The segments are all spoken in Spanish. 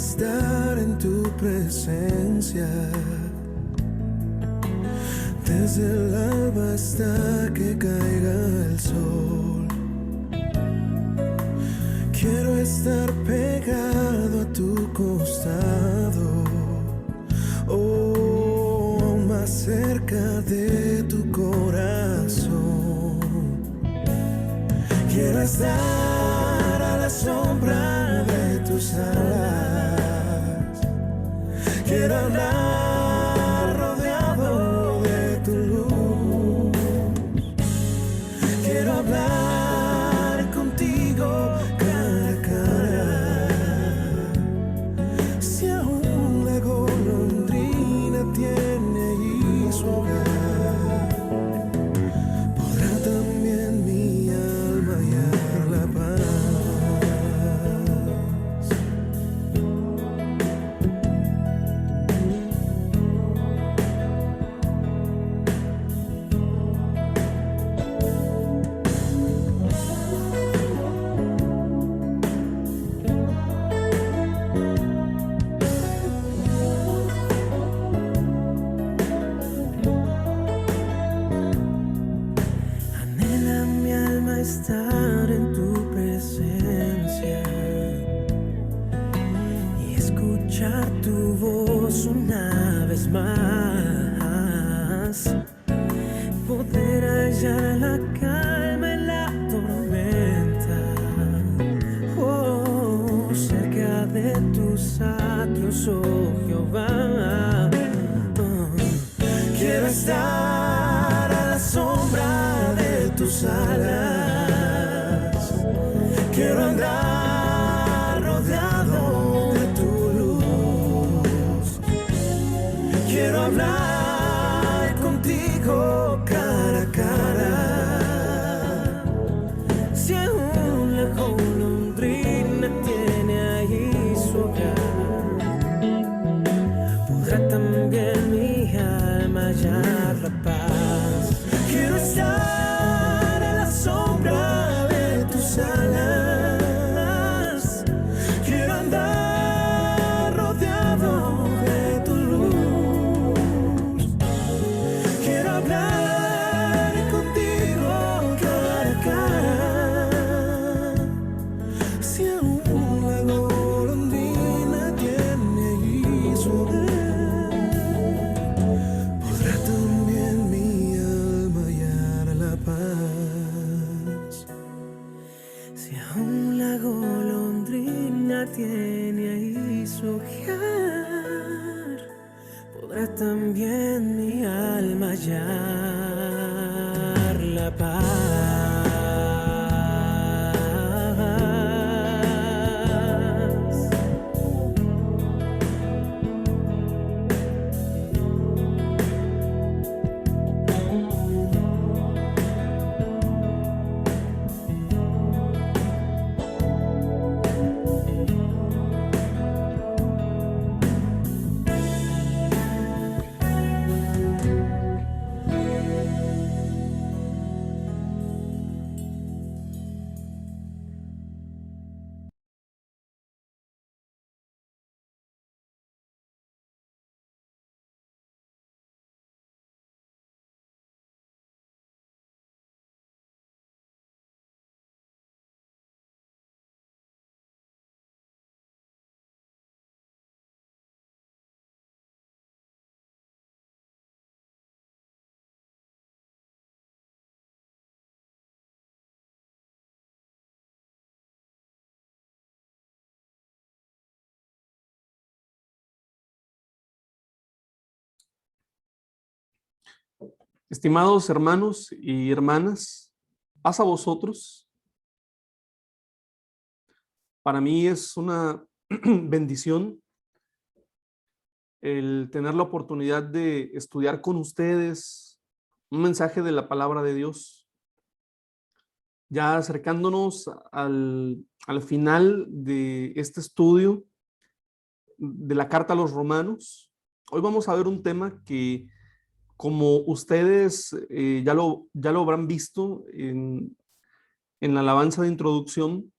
estar en tu presencia, desde el alba hasta que caiga el sol. Quiero estar pegado a tu costado, oh, más cerca de tu corazón. Quiero estar a la sombra de tus alas. Quiero andar rodeado de tu luz. Quiero hablar contigo cara a cara. Si aún la golondrina tiene ahí su hogar, podrá también mi alma hallar la paz. Anhela mi alma estar en tu presencia y escuchar tu voz una vez más. Poder hallar la calma en la tormenta, oh, cerca de tus atrios, oh Jehová. Quiero estar a la sombra de tus alas. Quiero andar rodeado de tu luz. Quiero hablar contigo cara a cara. Si aún la golondrina tiene ahí su hogar, podrá también mi alma hallar la paz. Quiero estar a la sombra de tus alas. Quiero andar rodeado de tu luz. Quiero hablar contigo cara a cara. Si aún la golondrina tiene ahí su hogar, podrá también mi alma hallar la paz. Si aún la golondrina tiene ahí su hogar, podrá también mi alma hallar la paz. Estimados hermanos y hermanas, paz a vosotros. Para mí es una bendición el tener la oportunidad de estudiar con ustedes un mensaje de la palabra de Dios. Ya acercándonos al final de este estudio de la carta a los Romanos, hoy vamos a ver un tema que, como ustedes ya lo habrán visto en la alabanza de introducción,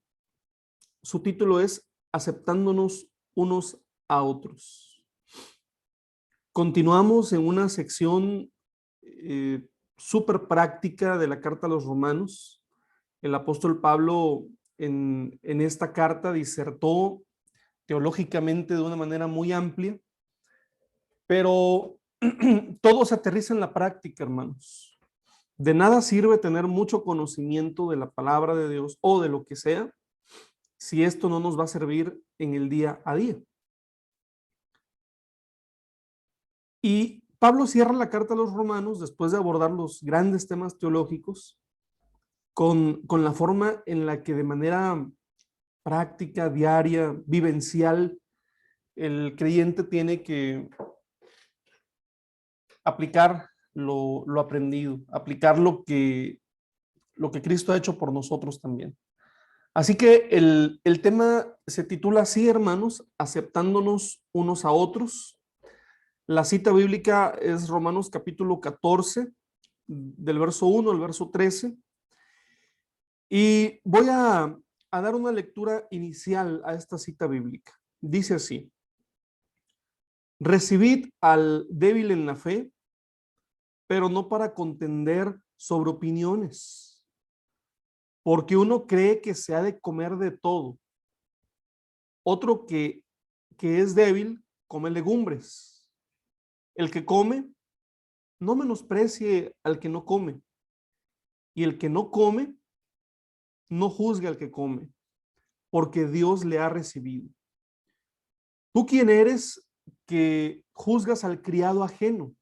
su título es Aceptándonos unos a otros. Continuamos en una sección súper práctica de la carta a los romanos. El apóstol Pablo en esta carta disertó teológicamente de una manera muy amplia, pero todo se aterriza en la práctica, hermanos. De nada sirve tener mucho conocimiento de la palabra de Dios o de lo que sea si esto no nos va a servir en el día a día. Y Pablo cierra la carta a los romanos después de abordar los grandes temas teológicos con la forma en la que de manera práctica, diaria, vivencial, el creyente tiene que aplicar lo aprendido, aplicar lo que Cristo ha hecho por nosotros también. Así que el tema se titula así, hermanos, aceptándonos unos a otros. La cita bíblica es Romanos capítulo 14, del verso 1 al verso 13. Y voy a dar una lectura inicial a esta cita bíblica. Dice así: recibid al débil en la fe, pero no para contender sobre opiniones, porque uno cree que se ha de comer de todo. Otro que es débil, come legumbres. El que come, no menosprecie al que no come. Y el que no come, no juzgue al que come, porque Dios le ha recibido. ¿Tú quién eres que juzgas al criado ajeno?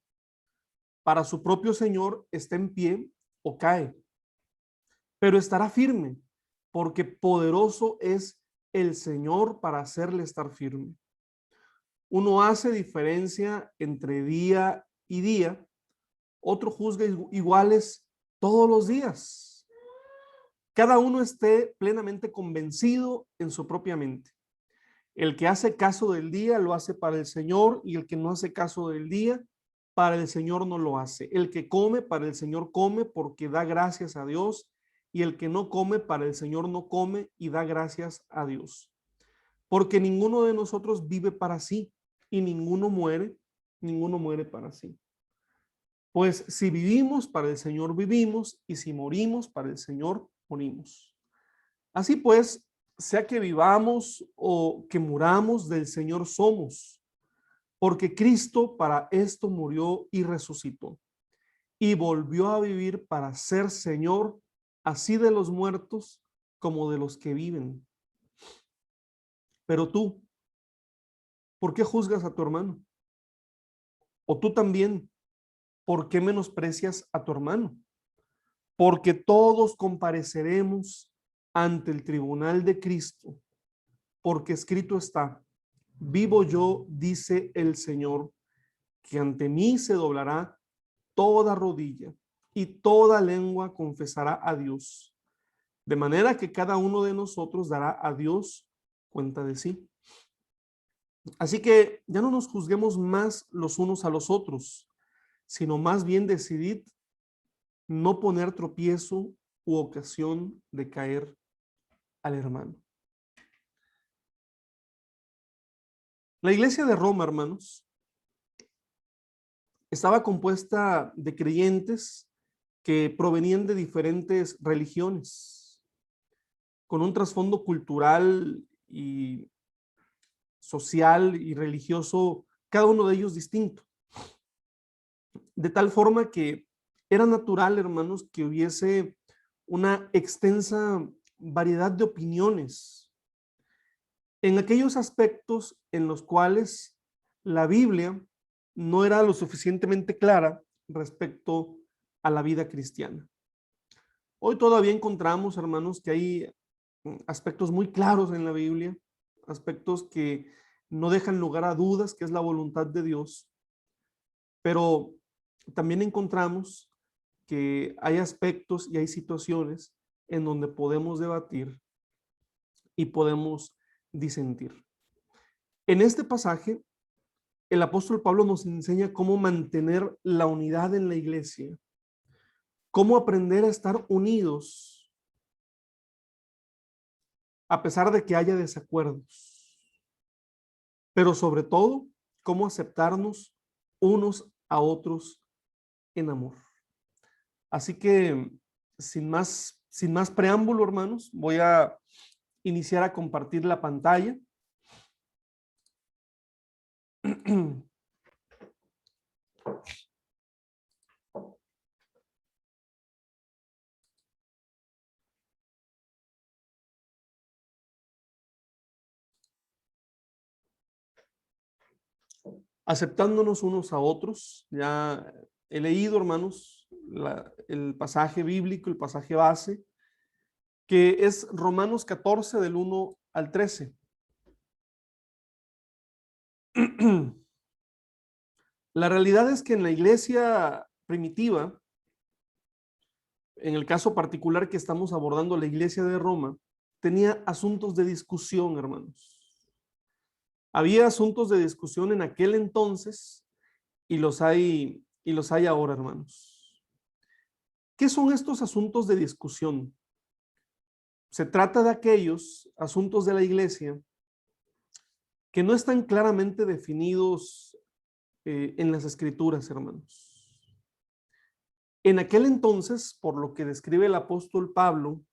Para su propio Señor está en pie o cae, pero estará firme, porque poderoso es el Señor para hacerle estar firme. Uno hace diferencia entre día y día, otro juzga iguales todos los días. Cada uno esté plenamente convencido en su propia mente. El que hace caso del día lo hace para el Señor, y el que no hace caso del día, para el Señor no lo hace. El que come, para el Señor come, porque da gracias a Dios, y el que no come, para el Señor no come y da gracias a Dios. Porque ninguno de nosotros vive para sí, y ninguno muere para sí. Pues si vivimos, para el Señor vivimos, y si morimos, para el Señor morimos. Así pues, sea que vivamos o que muramos, del Señor somos, porque Cristo para esto murió y resucitó, y volvió a vivir para ser Señor, así de los muertos como de los que viven. Pero tú, ¿por qué juzgas a tu hermano? O tú también, ¿por qué menosprecias a tu hermano? Porque todos compareceremos ante el tribunal de Cristo, porque escrito está: vivo yo, dice el Señor, que ante mí se doblará toda rodilla y toda lengua confesará a Dios. De manera que cada uno de nosotros dará a Dios cuenta de sí. Así que ya no nos juzguemos más los unos a los otros, sino más bien decidid no poner tropiezo u ocasión de caer al hermano. La iglesia de Roma, hermanos, estaba compuesta de creyentes que provenían de diferentes religiones, con un trasfondo cultural y social y religioso, cada uno de ellos distinto. De tal forma que era natural, hermanos, que hubiese una extensa variedad de opiniones en aquellos aspectos en los cuales la Biblia no era lo suficientemente clara respecto a la vida cristiana. Hoy todavía encontramos, hermanos, que hay aspectos muy claros en la Biblia, aspectos que no dejan lugar a dudas, que es la voluntad de Dios, pero también encontramos que hay aspectos y hay situaciones en donde podemos debatir y podemos disentir. En este pasaje, el apóstol Pablo nos enseña cómo mantener la unidad en la iglesia, cómo aprender a estar unidos a pesar de que haya desacuerdos. pero sobre todo, cómo aceptarnos unos a otros en amor. Así que, sin más preámbulo, hermanos, voy a iniciar a compartir la pantalla. Aceptándonos unos a otros. Ya he leído, hermanos, el pasaje bíblico, el pasaje base, que es Romanos 14 del 1 al 13. La realidad es que en la iglesia primitiva, en el caso particular que estamos abordando, la iglesia de Roma, tenía asuntos de discusión, hermanos. Había asuntos de discusión en aquel entonces y los hay ahora, hermanos. ¿Qué son estos asuntos de discusión? Se trata de aquellos asuntos de la iglesia que no están claramente definidos en las escrituras, hermanos. En aquel entonces, por lo que describe el apóstol Pablo,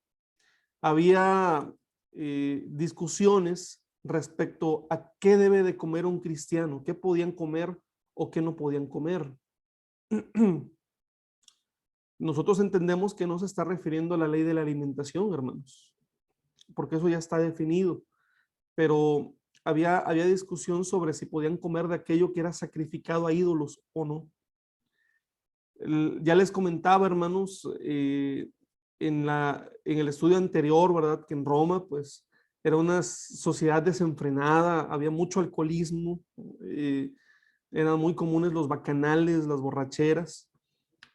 había discusiones respecto a qué debe de comer un cristiano, qué podían comer o qué no podían comer. Nosotros entendemos que no se está refiriendo a la ley de la alimentación, hermanos, porque eso ya está definido, pero había discusión sobre si podían comer de aquello que era sacrificado a ídolos o no. Ya les comentaba, hermanos, en el estudio anterior, ¿verdad? Que en Roma, pues, era una sociedad desenfrenada, había mucho alcoholismo, eran muy comunes los bacanales, las borracheras.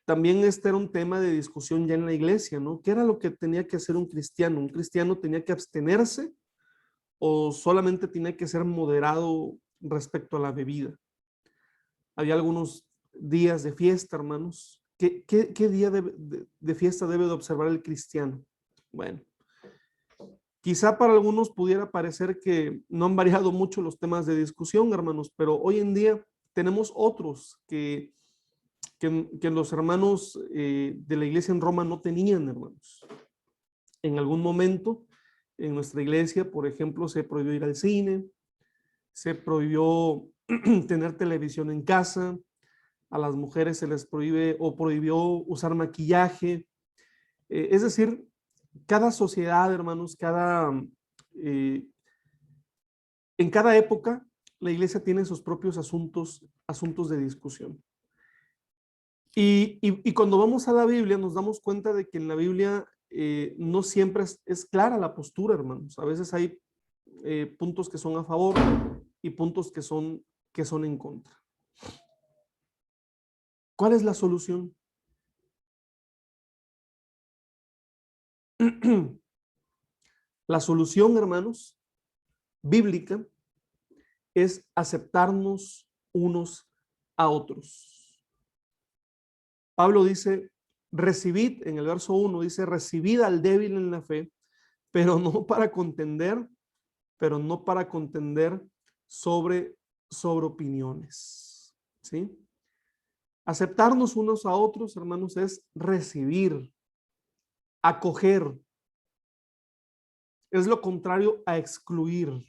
También este era un tema de discusión ya en la iglesia, ¿no? ¿Qué era lo que tenía que hacer un cristiano? ¿Un cristiano tenía que abstenerse o solamente tenía que ser moderado respecto a la bebida? Había algunos días de fiesta, hermanos. ¿Qué día de fiesta debe de observar el cristiano? Bueno, quizá para algunos pudiera parecer que no han variado mucho los temas de discusión, hermanos, pero hoy en día tenemos otros que los hermanos de la iglesia en Roma no tenían, hermanos. En algún momento en nuestra iglesia, por ejemplo, se prohibió ir al cine, se prohibió tener televisión en casa, a las mujeres se les prohíbe o prohibió usar maquillaje. Es decir, cada sociedad, hermanos, en cada época, la iglesia tiene sus propios asuntos de discusión. Y cuando vamos a la Biblia, nos damos cuenta de que en la Biblia no siempre es clara la postura, hermanos. A veces hay puntos que son a favor y puntos que son en contra. ¿Cuál es la solución? La solución, hermanos, bíblica, es aceptarnos unos a otros. Pablo dice, recibid, en el verso 1 dice, recibid al débil en la fe, pero no para contender sobre opiniones, ¿sí? Aceptarnos unos a otros, hermanos, es recibir, acoger. Es lo contrario a excluir.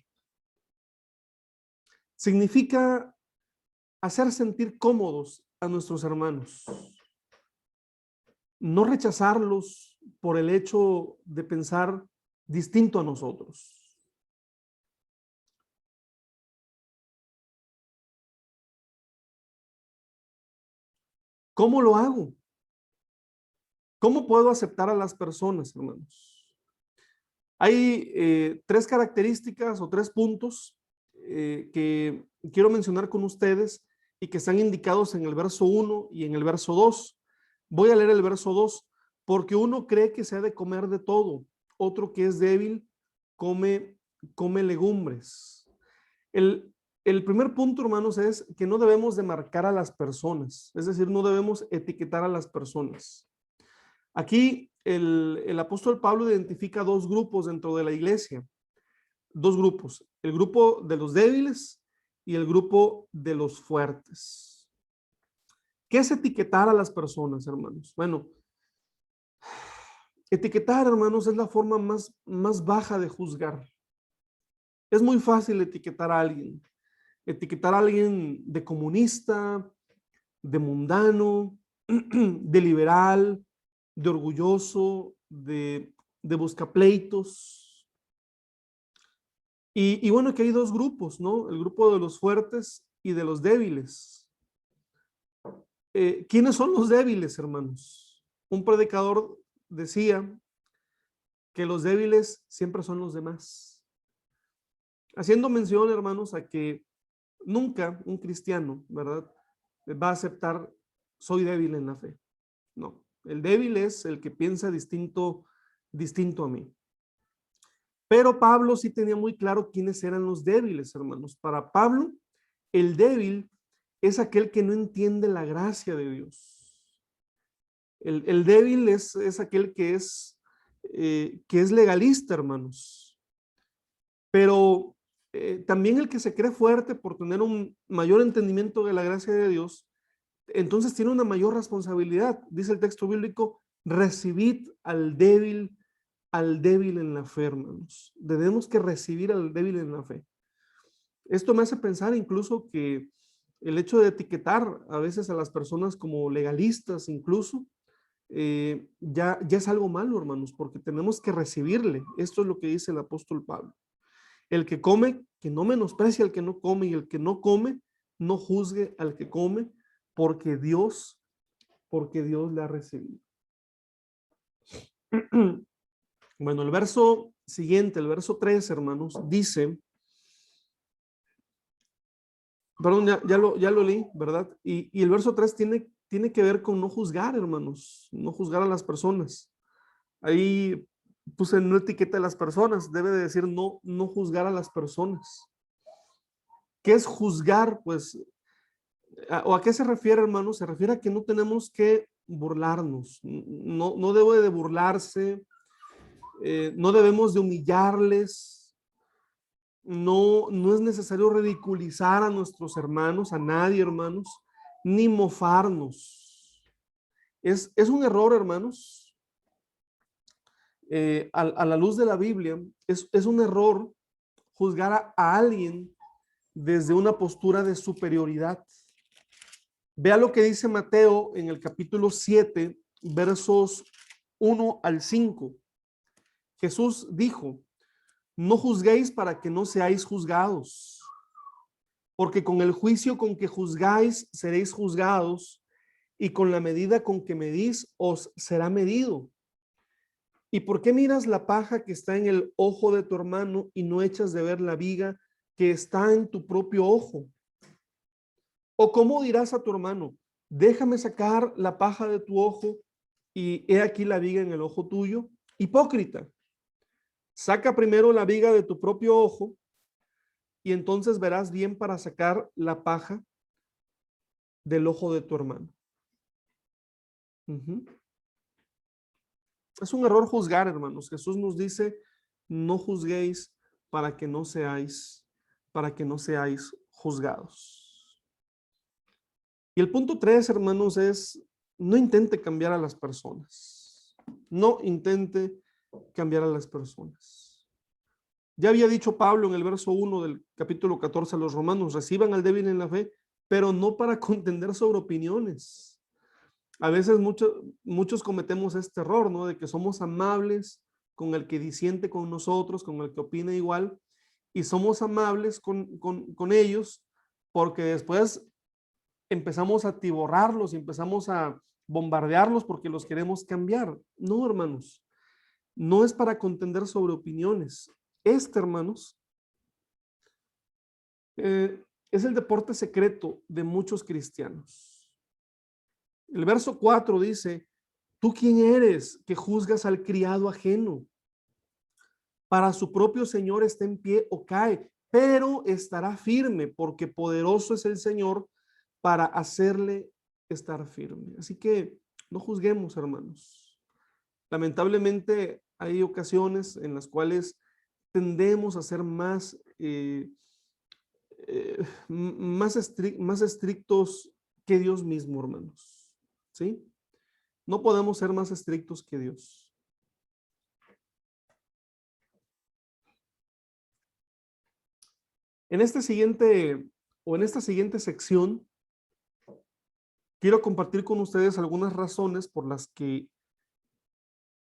Significa hacer sentir cómodos a nuestros hermanos. No rechazarlos por el hecho de pensar distinto a nosotros. ¿Cómo lo hago? ¿Cómo puedo aceptar a las personas, hermanos? Hay tres características o tres puntos que quiero mencionar con ustedes y que están indicados en el verso 1 y en el verso 2. Voy a leer el verso 2. Porque uno cree que se ha de comer de todo, otro que es débil come legumbres. El primer punto, hermanos, es que no debemos de marcar a las personas, es decir, no debemos etiquetar a las personas. Aquí el apóstol Pablo identifica dos grupos dentro de la iglesia, dos grupos, el grupo de los débiles y el grupo de los fuertes. ¿Qué es etiquetar a las personas, hermanos? Bueno, etiquetar, hermanos, es la forma más baja de juzgar. Es muy fácil etiquetar a alguien. Etiquetar a alguien de comunista, de mundano, de liberal, de orgulloso, de buscapleitos. Y bueno, que hay dos grupos, ¿no? El grupo de los fuertes y de los débiles. ¿Quiénes son los débiles, hermanos? Un predicador decía que los débiles siempre son los demás. Haciendo mención, hermanos, a que nunca un cristiano, ¿verdad?, va a aceptar, soy débil en la fe. No, el débil es el que piensa distinto a mí. Pero Pablo sí tenía muy claro quiénes eran los débiles, hermanos. Para Pablo, el débil es aquel que no entiende la gracia de Dios. El débil es aquel que es legalista, hermanos. Pero también el que se cree fuerte por tener un mayor entendimiento de la gracia de Dios, entonces tiene una mayor responsabilidad. Dice el texto bíblico, recibid al débil en la fe, hermanos. Debemos que recibir al débil en la fe. Esto me hace pensar incluso que el hecho de etiquetar a veces a las personas como legalistas incluso, ya es algo malo, hermanos, porque tenemos que recibirle. Esto es lo que dice el apóstol Pablo. El que come, que no menosprecie al que no come, y el que no come, no juzgue al que come, porque Dios le ha recibido. Bueno, el verso siguiente, el verso 3, hermanos, dice, perdón, ya lo leí, ¿verdad? Y el verso 3 tiene que ver con no juzgar, hermanos, no juzgar a las personas. Ahí puse no etiqueta a las personas, debe de decir no juzgar a las personas. ¿Qué es juzgar? Pues, ¿o a qué se refiere, hermanos? Se refiere a que no tenemos que burlarnos, no debe de burlarse, no debemos de humillarles, no es necesario ridiculizar a nuestros hermanos, a nadie, hermanos, ni mofarnos. Es un error, hermanos, a la luz de la Biblia, es un error juzgar a alguien desde una postura de superioridad. Vea lo que dice Mateo en el capítulo 7, versos 1 al 5. Jesús dijo, no juzguéis para que no seáis juzgados, porque con el juicio con que juzgáis seréis juzgados, y con la medida con que medís os será medido. ¿Y por qué miras la paja que está en el ojo de tu hermano y no echas de ver la viga que está en tu propio ojo? ¿O cómo dirás a tu hermano, déjame sacar la paja de tu ojo y he aquí la viga en el ojo tuyo? Hipócrita, saca primero la viga de tu propio ojo y entonces verás bien para sacar la paja del ojo de tu hermano. Es un error juzgar, hermanos. Jesús nos dice, no juzguéis para que no seáis juzgados. Y el punto 3, hermanos, es no intente cambiar a las personas. No intente cambiar a las personas. Ya había dicho Pablo en el verso 1 del capítulo 14 a los romanos, reciban al débil en la fe, pero no para contender sobre opiniones. A veces muchos cometemos este error, ¿no? De que somos amables con el que disiente con nosotros, con el que opina igual, y somos amables con ellos porque después empezamos a atiborrarlos y empezamos a bombardearlos porque los queremos cambiar. No, hermanos, no es para contender sobre opiniones. Hermanos, es el deporte secreto de muchos cristianos. El verso 4 dice, ¿tú quién eres que juzgas al criado ajeno? Para su propio Señor está en pie o cae, pero estará firme porque poderoso es el Señor para hacerle estar firme. Así que no juzguemos, hermanos. Lamentablemente hay ocasiones en las cuales tendemos a ser más más estrictos que Dios mismo, hermanos. ¿Sí? No podemos ser más estrictos que Dios. En esta siguiente sección, quiero compartir con ustedes algunas razones por las que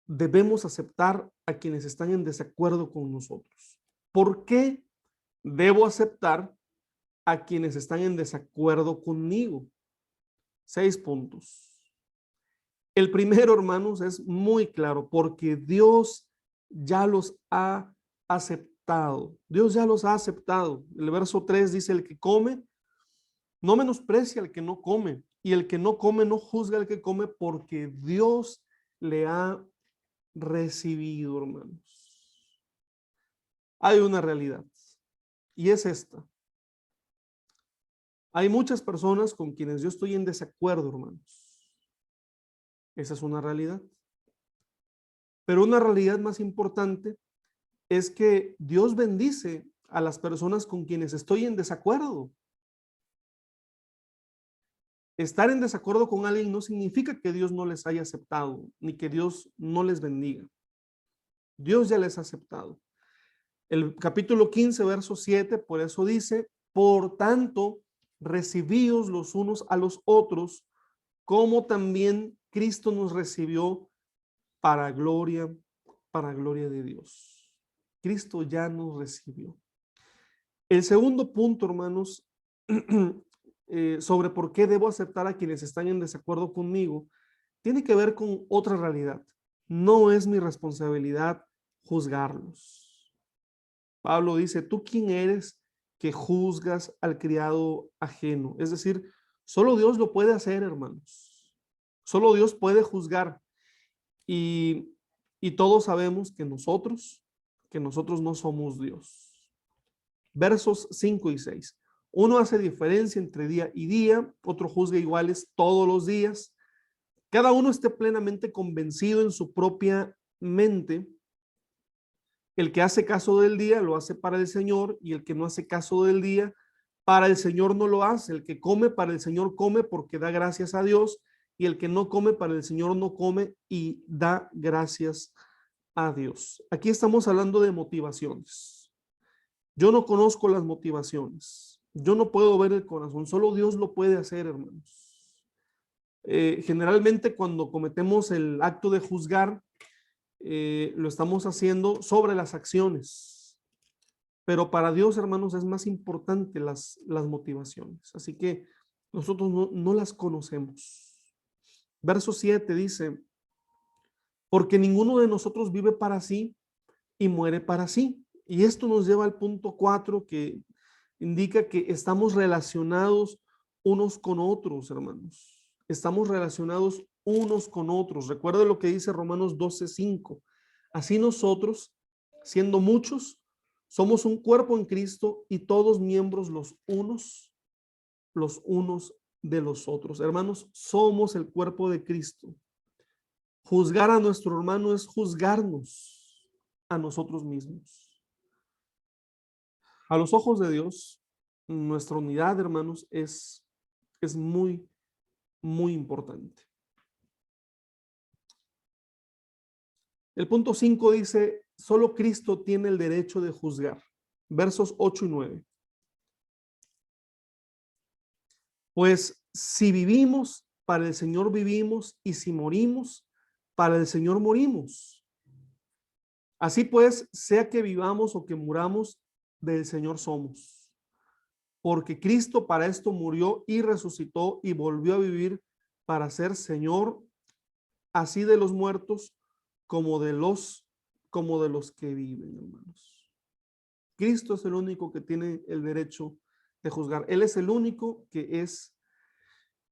debemos aceptar a quienes están en desacuerdo con nosotros. ¿Por qué debo aceptar a quienes están en desacuerdo conmigo? 6 puntos. El primero, hermanos, es muy claro, porque Dios ya los ha aceptado. Dios ya los ha aceptado. El verso 3 dice: el que come no menosprecia al que no come, y el que no come no juzga al que come, porque Dios le ha recibido, hermanos. Hay una realidad, y es esta. Hay muchas personas con quienes yo estoy en desacuerdo, hermanos. Esa es una realidad. Pero una realidad más importante es que Dios bendice a las personas con quienes estoy en desacuerdo. Estar en desacuerdo con alguien no significa que Dios no les haya aceptado, ni que Dios no les bendiga. Dios ya les ha aceptado. El capítulo 15, verso 7, por eso dice: por tanto, recibíos los unos a los otros, como también Cristo nos recibió para gloria de Dios. Cristo ya nos recibió. El segundo punto, hermanos, sobre por qué debo aceptar a quienes están en desacuerdo conmigo, tiene que ver con otra realidad. No es mi responsabilidad juzgarlos. Pablo dice: ¿tú quién eres que juzgas al criado ajeno? Es decir, solo Dios lo puede hacer, hermanos. Solo Dios puede juzgar. Y, y todos sabemos que nosotros no somos Dios. Versos 5 y 6. Uno hace diferencia entre día y día, otro juzga iguales todos los días. Cada uno esté plenamente convencido en su propia mente. El que hace caso del día lo hace para el Señor, y el que no hace caso del día, para el Señor no lo hace. El que come para el Señor come porque da gracias a Dios, y el que no come para el Señor no come y da gracias a Dios. Aquí estamos hablando de motivaciones. Yo no conozco las motivaciones. Yo no puedo ver el corazón. Solo Dios lo puede hacer, hermanos. Generalmente cuando cometemos el acto de juzgar, lo estamos haciendo sobre las acciones. Pero para Dios, hermanos, es más importante las motivaciones. Así que nosotros no las conocemos. Verso 7 dice: porque ninguno de nosotros vive para sí y muere para sí. Y esto nos lleva al punto 4, que indica que estamos relacionados unos con otros, hermanos. Estamos relacionados unos con otros. Recuerda lo que dice Romanos 12:5. Así nosotros, siendo muchos, somos un cuerpo en Cristo, y todos miembros los unos de los otros. Hermanos, somos el cuerpo de Cristo. Juzgar a nuestro hermano es juzgarnos a nosotros mismos. A los ojos de Dios, nuestra unidad, hermanos, es muy, muy importante. El punto 5 dice: solo Cristo tiene el derecho de juzgar. Versos 8 y 9. Pues si vivimos, para el Señor vivimos, y si morimos, para el Señor morimos. Así pues, sea que vivamos o que muramos, del Señor somos. Porque Cristo para esto murió y resucitó y volvió a vivir, para ser Señor así de los muertos como de los que viven, hermanos. Cristo es el único que tiene el derecho de juzgar. Él es el único que es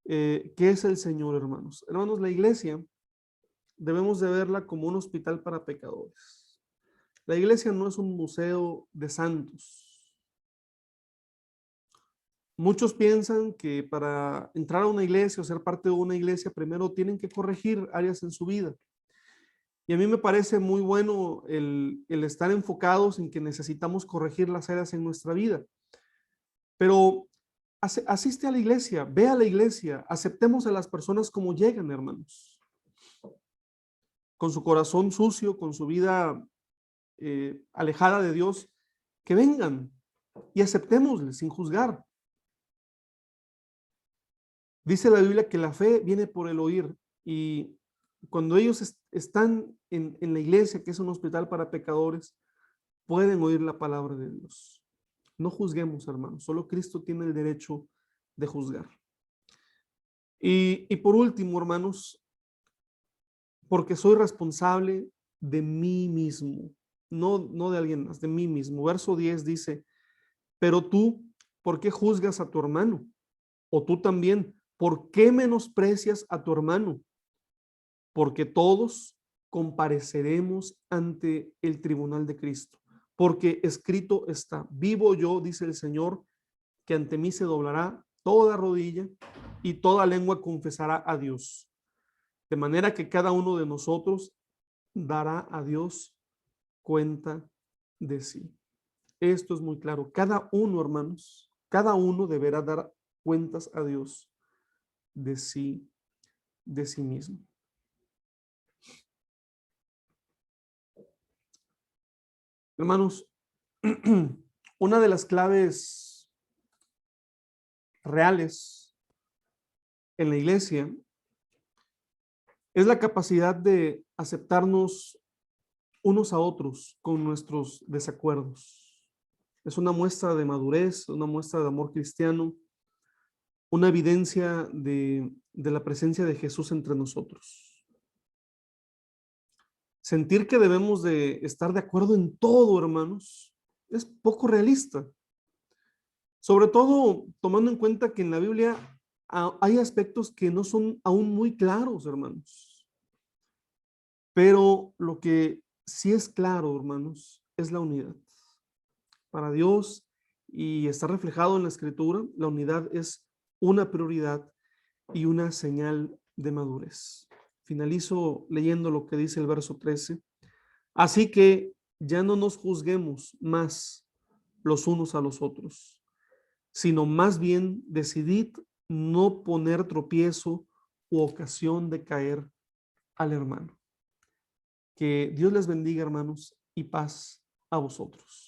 el Señor, hermanos. Hermanos, la iglesia debemos de verla como un hospital para pecadores. La iglesia no es un museo de santos. Muchos piensan que para entrar a una iglesia o ser parte de una iglesia, primero tienen que corregir áreas en su vida. Y a mí me parece muy bueno el estar enfocados en que necesitamos corregir las áreas en nuestra vida. Pero asiste a la iglesia, ve a la iglesia, aceptemos a las personas como llegan, hermanos. Con su corazón sucio, con su vida alejada de Dios, que vengan y aceptémosles sin juzgar. Dice la Biblia que la fe viene por el oír, y cuando ellos están en la iglesia, que es un hospital para pecadores, pueden oír la palabra de Dios. No juzguemos, hermanos, solo Cristo tiene el derecho de juzgar. Y por último, hermanos, porque soy responsable de mí mismo, no de alguien más, de mí mismo. Verso 10 dice, pero tú, ¿por qué juzgas a tu hermano? O tú también, ¿por qué menosprecias a tu hermano? Porque todos compareceremos ante el tribunal de Cristo. Porque escrito está, vivo yo, dice el Señor, que ante mí se doblará toda rodilla y toda lengua confesará a Dios. De manera que cada uno de nosotros dará a Dios cuenta de sí. Esto es muy claro. Cada uno, hermanos, cada uno deberá dar cuentas a Dios de sí mismo. Hermanos, una de las claves reales en la iglesia es la capacidad de aceptarnos unos a otros con nuestros desacuerdos. Es una muestra de madurez, una muestra de amor cristiano, una evidencia de la presencia de Jesús entre nosotros. Sentir que debemos de estar de acuerdo en todo, hermanos, es poco realista. Sobre todo tomando en cuenta que en la Biblia hay aspectos que no son aún muy claros, hermanos. Pero lo que sí es claro, hermanos, es la unidad. Para Dios, y está reflejado en la Escritura, la unidad es una prioridad y una señal de madurez. Finalizo leyendo lo que dice el verso 13. Así que ya no nos juzguemos más los unos a los otros, sino más bien decidid no poner tropiezo u ocasión de caer al hermano. Que Dios les bendiga, hermanos, y paz a vosotros.